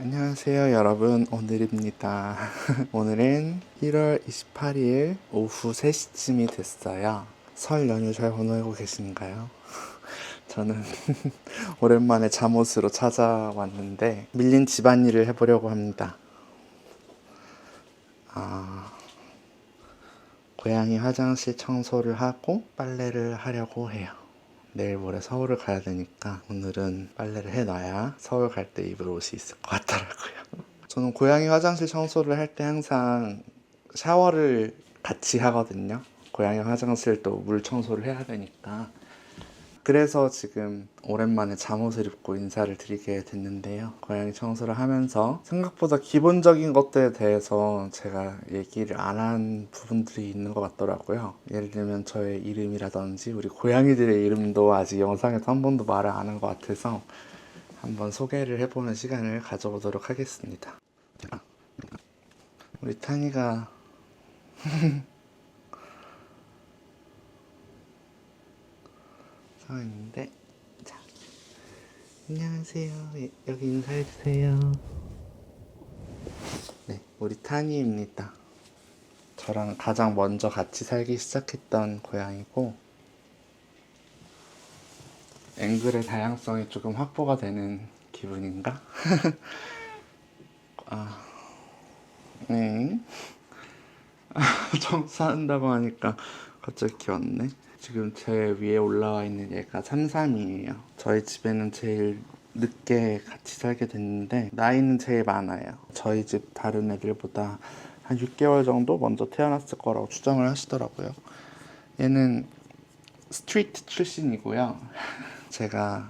안녕하세요 여러분, 오늘입니다. 오늘은 1월 28일 오후 3시쯤이 됐어요. 설 연휴 잘 보내고 계신가요? 저는 오랜만에 잠옷으로 찾아왔는데 밀린 집안일을 해보려고 합니다. 고양이 화장실 청소를 하고 빨래를 하려고 해요. 내일 모레 서울을 가야 되니까 오늘은 빨래를 해놔야 서울 갈 때 입을 옷이 있을 것 같더라고요. 저는 고양이 화장실 청소를 할 때 항상 샤워를 같이 하거든요. 고양이 화장실도 물 청소를 해야 되니까. 그래서 지금 오랜만에 잠옷을 입고 인사를 드리게 됐는데요. 고양이 청소를 하면서 생각보다 기본적인 것들에 대해서 제가 얘기를 안 한 부분들이 있는 것 같더라고요. 예를 들면 저의 이름이라든지 우리 고양이들의 이름도 아직 영상에서 한 번도 말을 안 한 것 같아서 한번 소개를 해보는 시간을 가져보도록 하겠습니다. 우리 타니가 서 있는데, 자, 안녕하세요. 여기 인사해주세요. 네, 우리 타니입니다. 저랑 가장 먼저 같이 살기 시작했던 고양이고, 앵글의 다양성이 조금 확보가 되는 기분인가? 네. 청소한다고 하니까 갑자기 귀엽네. 지금 제 위에 올라와 있는 얘가 삼삼이에요. 저희 집에는 제일 늦게 같이 살게 됐는데 나이는 제일 많아요. 저희 집 다른 애들보다 한 6개월 정도 먼저 태어났을 거라고 추정을 하시더라고요. 얘는 스트리트 출신이고요. 제가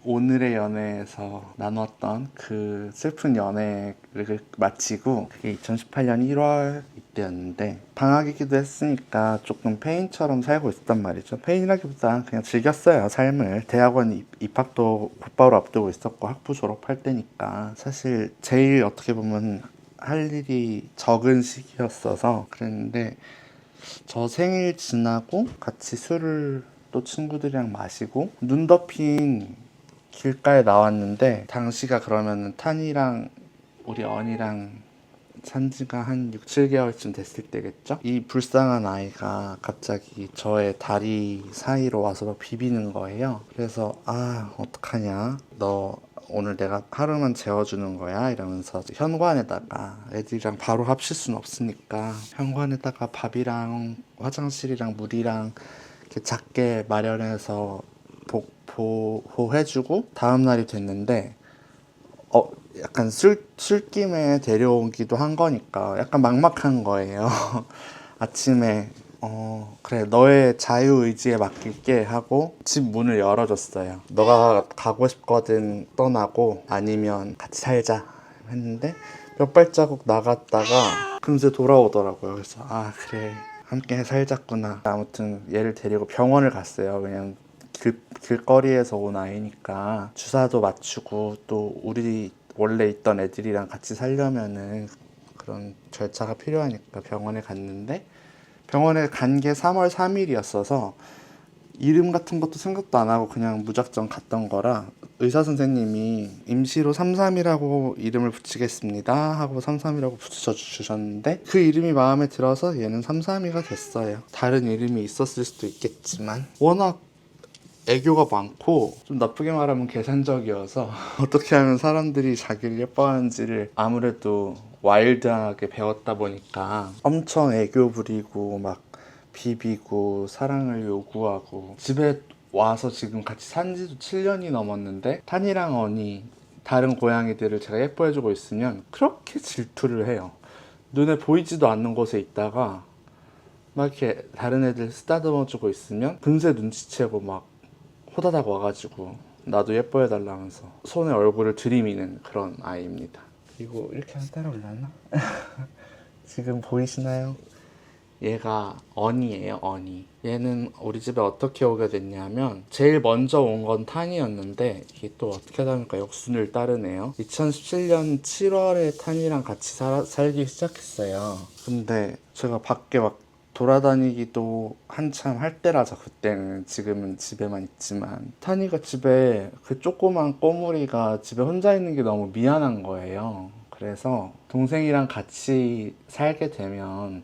오늘의 연애에서 나눴던 그 슬픈 연애를 마치고 그게 2018년 1월 이때였는데 방학이기도 했으니까 조금 페인처럼 살고 있었단 말이죠. 페인이라기보다 그냥 즐겼어요, 삶을. 대학원 입학도 곧바로 앞두고 있었고 학부 졸업할 때니까 사실 제일 어떻게 보면 할 일이 적은 시기였어서 그랬는데 저 생일 지나고 같이 술을 또 친구들이랑 마시고 눈 덮인 길가에 나왔는데 당시가 그러면은 탄이랑 우리 언이랑 산지가 한 6, 7개월쯤 됐을 때겠죠? 이 불쌍한 아이가 갑자기 저의 다리 사이로 와서 막 비비는 거예요. 그래서 어떡하냐, 너 오늘 내가 하루만 재워주는 거야 이러면서 현관에다가 애들이랑 바로 합칠 순 없으니까 현관에다가 밥이랑 화장실이랑 물이랑 이렇게 작게 마련해서 보호해주고 다음날이 됐는데 약간 술김에 데려오기도 한 거니까 약간 막막한 거예요. 아침에 그래, 너의 자유의지에 맡길게 하고 집 문을 열어줬어요. 너가 가고 싶거든 떠나고 아니면 같이 살자 했는데 몇 발자국 나갔다가 금세 돌아오더라고요. 그래서 그래, 함께 살자꾸나. 아무튼 얘를 데리고 병원을 갔어요. 그냥 길거리에서 온 아이니까 주사도 맞추고 또 우리 원래 있던 애들이랑 같이 살려면은 그런 절차가 필요하니까 병원에 갔는데 병원에 간 게 3월 3일이었어서 이름 같은 것도 생각도 안 하고 그냥 무작정 갔던 거라 의사 선생님이 임시로 33이라고 이름을 붙이겠습니다 하고 33이라고 붙여주셨는데 그 이름이 마음에 들어서 얘는 33이가 됐어요. 다른 이름이 있었을 수도 있겠지만 워낙 애교가 많고 좀 나쁘게 말하면 계산적이어서 어떻게 하면 사람들이 자기를 예뻐하는지를 아무래도 와일드하게 배웠다 보니까 엄청 애교 부리고 막 비비고 사랑을 요구하고 집에 와서 지금 같이 산 지도 7년이 넘었는데 탄이랑 언이 다른 고양이들을 제가 예뻐해주고 있으면 그렇게 질투를 해요. 눈에 보이지도 않는 곳에 있다가 막 이렇게 다른 애들 쓰다듬어주고 있으면 금세 눈치채고 막 호다닥 와가지고 나도 예뻐해달라면서 손에 얼굴을 들이미는 그런 아이입니다. 그리고 이렇게 하면 따라올라나? 지금 보이시나요? 얘가 언이에요, 언이. 얘는 우리 집에 어떻게 오게 됐냐면 제일 먼저 온 건 탄이었는데 이게 또 어떻게 하다 보니까 역순을 따르네요. 2017년 7월에 탄이랑 같이 살기 시작했어요. 근데 제가 밖에 막 돌아다니기도 한참 할 때라서 그때는. 지금은 집에만 있지만 타니가 집에 그 조그만 꼬물이가 집에 혼자 있는 게 너무 미안한 거예요. 그래서 동생이랑 같이 살게 되면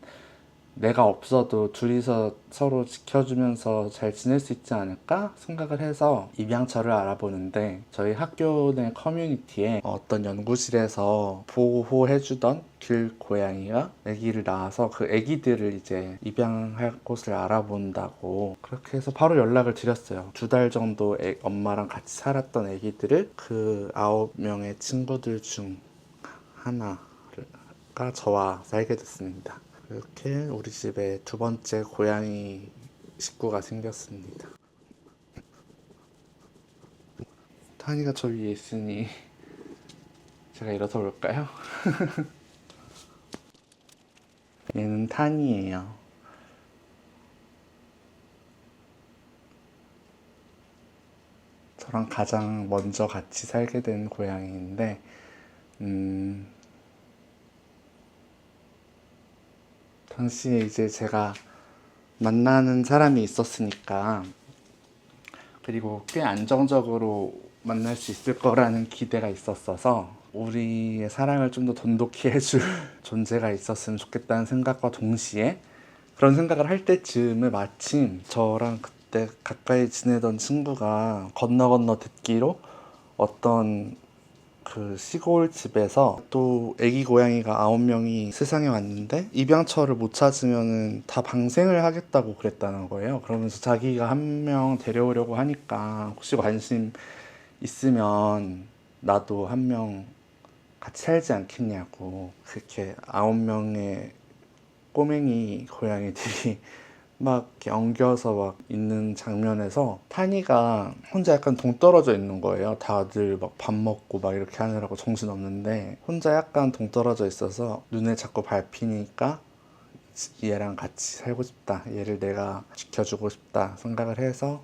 내가 없어도 둘이서 서로 지켜주면서 잘 지낼 수 있지 않을까 생각을 해서 입양처를 알아보는데, 저희 학교 내 커뮤니티에 어떤 연구실에서 보호해주던 길고양이가 아기를 낳아서 그 아기들을 이제 입양할 곳을 알아본다고, 그렇게 해서 바로 연락을 드렸어요. 2달 정도 엄마랑 같이 살았던 아기들을 그 9명의 친구들 중 하나가 저와 살게 됐습니다. 이렇게 우리 집에 2번째 고양이 식구가 생겼습니다. 타니가 저 위에 있으니 제가 일어서 볼까요? 얘는 타니예요. 저랑 가장 먼저 같이 살게 된 고양이인데, 당시에 이제 제가 만나는 사람이 있었으니까, 그리고 꽤 안정적으로 만날 수 있을 거라는 기대가 있었어서 우리의 사랑을 좀 더 돈독히 해줄 존재가 있었으면 좋겠다는 생각과 동시에, 그런 생각을 할 때쯤에 마침 저랑 그때 가까이 지내던 친구가 건너 듣기로 어떤 그 시골 집에서 또 애기 고양이가 9명이 세상에 왔는데 입양처를 못 찾으면은 다 방생을 하겠다고 그랬다는 거예요. 그러면서 자기가 한 명 데려오려고 하니까 혹시 관심 있으면 나도 한 명 같이 살지 않겠냐고. 그렇게 9명의 꼬맹이 고양이들이 막 이렇게 엉겨서 막 있는 장면에서 타니가 혼자 약간 동떨어져 있는 거예요. 다들 막 밥 먹고 막 이렇게 하느라고 정신 없는데 혼자 약간 동떨어져 있어서 눈에 자꾸 밟히니까 얘랑 같이 살고 싶다, 얘를 내가 지켜주고 싶다 생각을 해서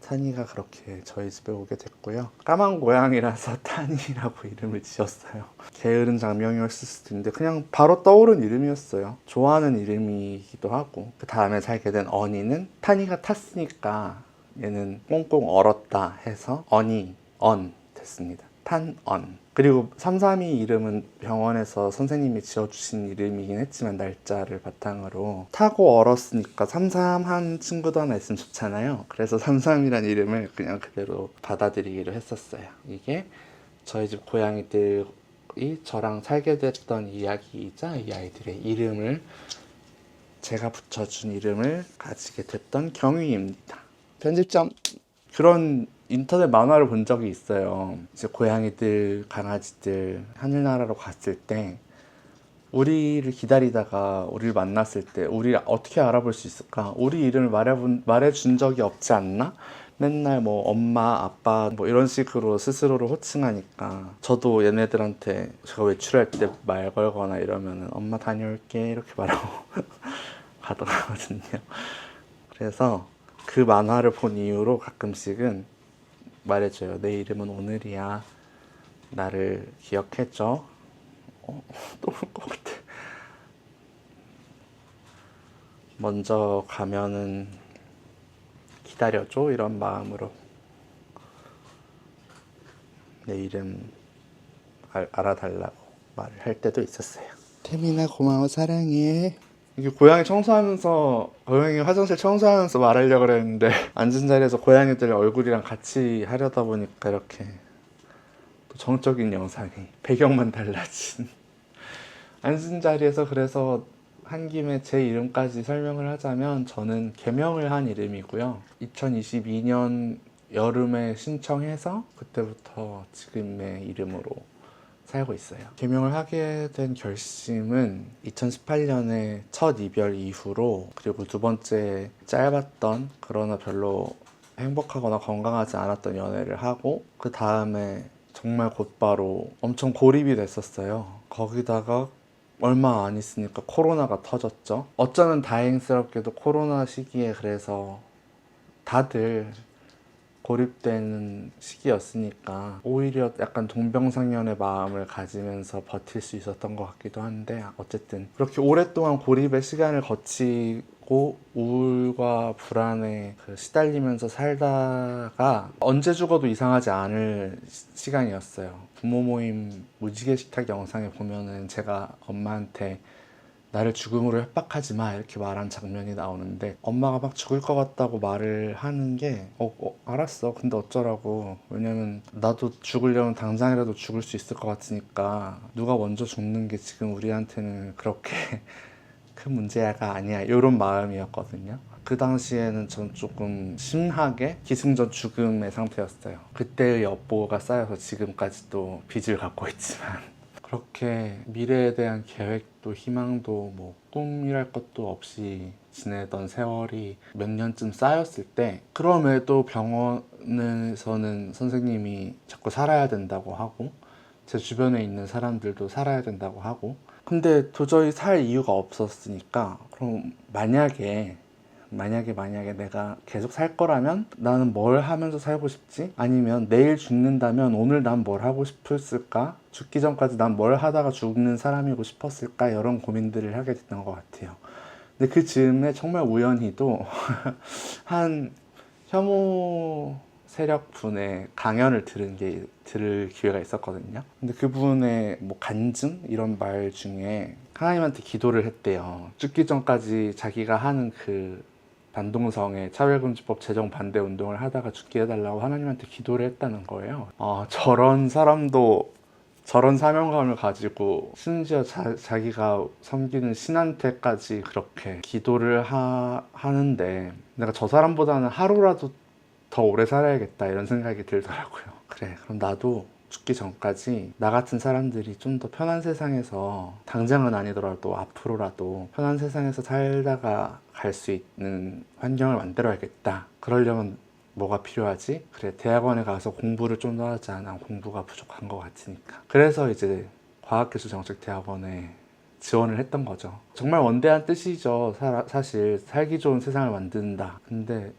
타니가 그렇게 저희 집에 오게 됐고요. 까만 고양이라서 타니라고 이름을 지었어요. 게으른 장명이었을 수도 있는데 그냥 바로 떠오른 이름이었어요. 좋아하는 이름이기도 하고. 그 다음에 살게 된 어니는 타니가 탔으니까 얘는 꽁꽁 얼었다 해서 어니, 언 됐습니다. 탄언. 그리고 332 이름은 병원에서 선생님이 지어주신 이름이긴 했지만 날짜를 바탕으로 타고 얼었으니까 삼삼한 친구도 하나 있으면 좋잖아요. 그래서 삼삼이란 이름을 그냥 그대로 받아들이기로 했었어요. 이게 저희 집 고양이들이 저랑 살게 됐던 이야기이자 이 아이들의 이름을, 제가 붙여준 이름을 가지게 됐던 경위입니다. 편집점. 그런 인터넷 만화를 본 적이 있어요. 이제 고양이들, 강아지들 하늘나라로 갔을 때 우리를 기다리다가 우리를 만났을 때 우리를 어떻게 알아볼 수 있을까? 우리 이름을 말해준 적이 없지 않나? 맨날 뭐 엄마, 아빠 뭐 이런 식으로 스스로를 호칭하니까 저도 얘네들한테 제가 외출할 때 말 걸거나 이러면은 엄마 다녀올게 이렇게 말하고 가더라거든요. 그래서 그 만화를 본 이후로 가끔씩은 말해줘요. 내 이름은 오늘이야. 나를 기억해줘. 또 울 것 같아. 먼저 가면은 기다려줘. 이런 마음으로 내 이름 알아달라고 말을 할 때도 있었어요. 태민아 고마워 사랑해. 이게 고양이 청소하면서, 고양이 화장실 청소하면서 말하려고 그랬는데 앉은 자리에서 고양이들 얼굴이랑 같이 하려다 보니까 이렇게 또 정적인 영상이 배경만 달라진 앉은 자리에서. 그래서 한 김에 제 이름까지 설명을 하자면 저는 개명을 한 이름이고요. 2022년 여름에 신청해서 그때부터 지금의 이름으로 살고 있어요. 개명을 하게 된 결심은 2018년에 첫 이별 이후로, 그리고 2번째 짧았던 그러나 별로 행복하거나 건강하지 않았던 연애를 하고 그 다음에 정말 곧바로 엄청 고립이 됐었어요. 거기다가 얼마 안 있으니까 코로나가 터졌죠. 어쩌면 다행스럽게도 코로나 시기에 그래서 다들 고립되는 시기였으니까 오히려 약간 동병상련의 마음을 가지면서 버틸 수 있었던 것 같기도 한데, 어쨌든 그렇게 오랫동안 고립의 시간을 거치고 있고 우울과 불안에 시달리면서 살다가 언제 죽어도 이상하지 않을 시간이었어요. 부모 모임 무지개 식탁 영상에 보면은 제가 엄마한테 나를 죽음으로 협박하지 마 이렇게 말한 장면이 나오는데, 엄마가 막 죽을 것 같다고 말을 하는 게 알았어 근데 어쩌라고, 왜냐면 나도 죽으려면 당장이라도 죽을 수 있을 것 같으니까 누가 먼저 죽는 게 지금 우리한테는 그렇게 큰 문제가 아니야 이런 마음이었거든요. 그 당시에는 전 조금 심하게 기승전 죽음의 상태였어요. 그때의 엿보가 쌓여서 지금까지도 빚을 갖고 있지만 그렇게 미래에 대한 계획도 희망도 뭐 꿈이랄 것도 없이 지내던 세월이 몇 년쯤 쌓였을 때, 그럼에도 병원에서는 선생님이 자꾸 살아야 된다고 하고 제 주변에 있는 사람들도 살아야 된다고 하고, 근데 도저히 살 이유가 없었으니까 그럼 만약에 내가 계속 살 거라면 나는 뭘 하면서 살고 싶지? 아니면 내일 죽는다면 오늘 난 뭘 하고 싶었을까? 죽기 전까지 난 뭘 하다가 죽는 사람이고 싶었을까? 이런 고민들을 하게 됐던 것 같아요. 근데 그 즈음에 정말 우연히도 한 혐오 세력 분의 강연을 들을 기회가 있었거든요. 근데 그분의 뭐 간증 이런 말 중에 하나님한테 기도를 했대요. 죽기 전까지 자기가 하는 그 반동성의 차별금지법 제정 반대 운동을 하다가 죽게 해달라고 하나님한테 기도를 했다는 거예요. 저런 사람도 저런 사명감을 가지고 심지어 자기가 섬기는 신한테까지 그렇게 기도를 하는데 내가 저 사람보다는 하루라도 더 오래 살아야겠다 이런 생각이 들더라고요. 그래, 그럼 나도 죽기 전까지 나 같은 사람들이 좀 더 편한 세상에서, 당장은 아니더라도 앞으로라도 편한 세상에서 살다가 갈 수 있는 환경을 만들어야겠다. 그러려면 뭐가 필요하지? 그래, 대학원에 가서 공부를 좀 더 하자. 난 공부가 부족한 것 같으니까. 그래서 이제 과학기술정책대학원에 지원을 했던 거죠. 정말 원대한 뜻이죠. 사실 살기 좋은 세상을 만든다. 근데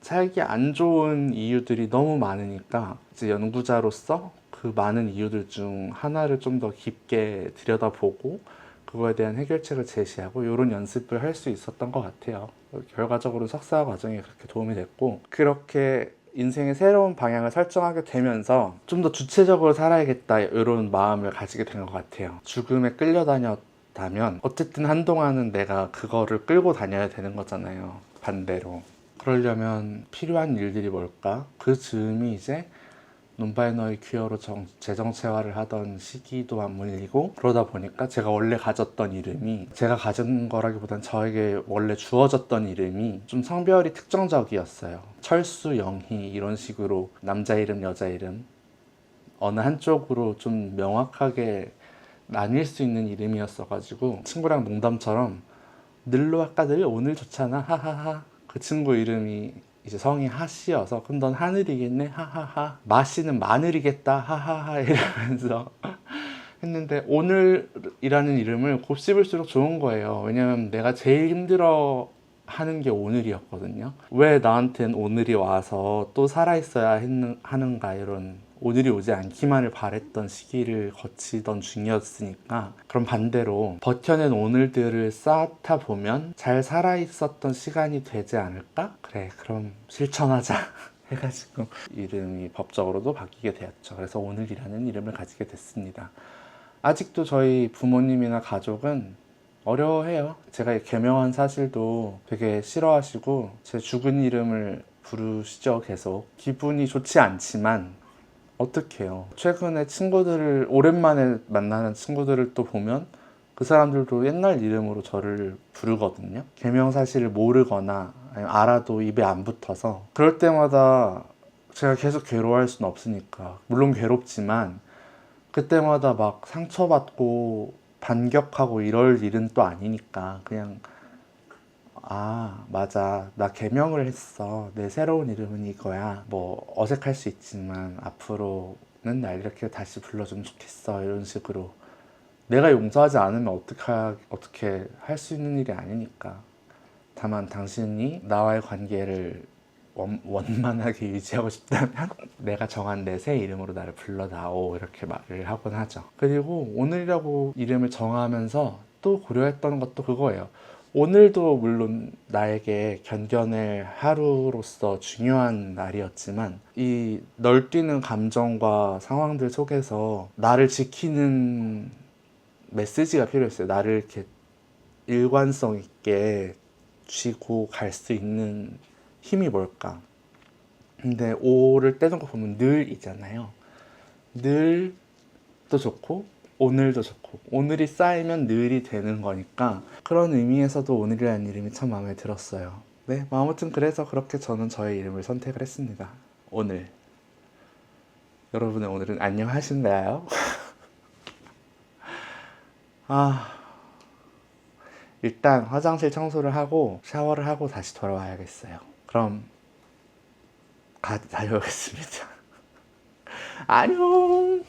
살기 안 좋은 이유들이 너무 많으니까 이제 연구자로서 그 많은 이유들 중 하나를 좀 더 깊게 들여다보고 그거에 대한 해결책을 제시하고 이런 연습을 할 수 있었던 것 같아요. 결과적으로 석사 과정에 그렇게 도움이 됐고, 그렇게 인생의 새로운 방향을 설정하게 되면서 좀 더 주체적으로 살아야겠다 이런 마음을 가지게 된 것 같아요. 죽음에 끌려다녔다면 어쨌든 한동안은 내가 그거를 끌고 다녀야 되는 거잖아요. 반대로. 그러려면 필요한 일들이 뭘까? 그 즈음이 이제 논바이너리 퀴어로 재정체화를 하던 시기도 맞물리고, 그러다 보니까 제가 원래 가졌던 이름이, 제가 가진 거라기보단 저에게 원래 주어졌던 이름이 좀 성별이 특정적이었어요. 철수, 영희 이런 식으로 남자 이름, 여자 이름 어느 한쪽으로 좀 명확하게 나뉠 수 있는 이름이었어가지고 친구랑 농담처럼 늘로 할까 늘 오늘 좋잖아 하하하. 그 친구 이름이 이제 성이 하씨여서 그럼 넌 하늘이겠네 하하하. 마씨는 마늘이겠다 하하하 이러면서 했는데, 오늘이라는 이름을 곱씹을수록 좋은 거예요. 왜냐면 내가 제일 힘들어 하는 게 오늘이었거든요. 왜 나한텐 오늘이 와서 또 살아있어야 하는가, 이런 오늘이 오지 않기만을 바랬던 시기를 거치던 중이었으니까, 그럼 반대로 버텨낸 오늘들을 쌓다 보면 잘 살아있었던 시간이 되지 않을까? 그래, 그럼 실천하자 해가지고 이름이 법적으로도 바뀌게 되었죠. 그래서 오늘이라는 이름을 가지게 됐습니다. 아직도 저희 부모님이나 가족은 어려워해요. 제가 개명한 사실도 되게 싫어하시고 제 죽은 이름을 부르시죠. 계속. 기분이 좋지 않지만 어떡해요. 최근에 친구들을, 오랜만에 만나는 친구들을 또 보면 그 사람들도 옛날 이름으로 저를 부르거든요. 개명 사실을 모르거나 아니면 알아도 입에 안 붙어서. 그럴 때마다 제가 계속 괴로워할 수는 없으니까, 물론 괴롭지만 그때마다 막 상처받고 반격하고 이럴 일은 또 아니니까 그냥 맞아, 나 개명을 했어, 내 새로운 이름은 이거야, 뭐 어색할 수 있지만 앞으로는 날 이렇게 다시 불러주면 좋겠어, 이런 식으로. 내가 용서하지 않으면 어떻게 할 수 있는 일이 아니니까. 다만 당신이 나와의 관계를 원만하게 유지하고 싶다면 내가 정한 내 새 이름으로 나를 불러다오, 이렇게 말을 하곤 하죠. 그리고 오늘이라고 이름을 정하면서 또 고려했던 것도 그거예요. 오늘도 물론 나에게 견뎌낼 하루로서 중요한 날이었지만 이 널뛰는 감정과 상황들 속에서 나를 지키는 메시지가 필요했어요. 나를 이렇게 일관성 있게 쥐고 갈 수 있는 힘이 뭘까? 근데 오를 떼놓고 보면 늘이잖아요. 늘도 좋고 오늘도 좋고 오늘이 쌓이면 늘이 되는 거니까 그런 의미에서도 오늘이라는 이름이 참 마음에 들었어요. 네, 뭐 아무튼 그래서 그렇게 저는 저의 이름을 선택을 했습니다. 오늘. 여러분의 오늘은 안녕하신가요? 아, 일단 화장실 청소를 하고 샤워를 하고 다시 돌아와야겠어요. 그럼 다녀오겠습니다. 안녕.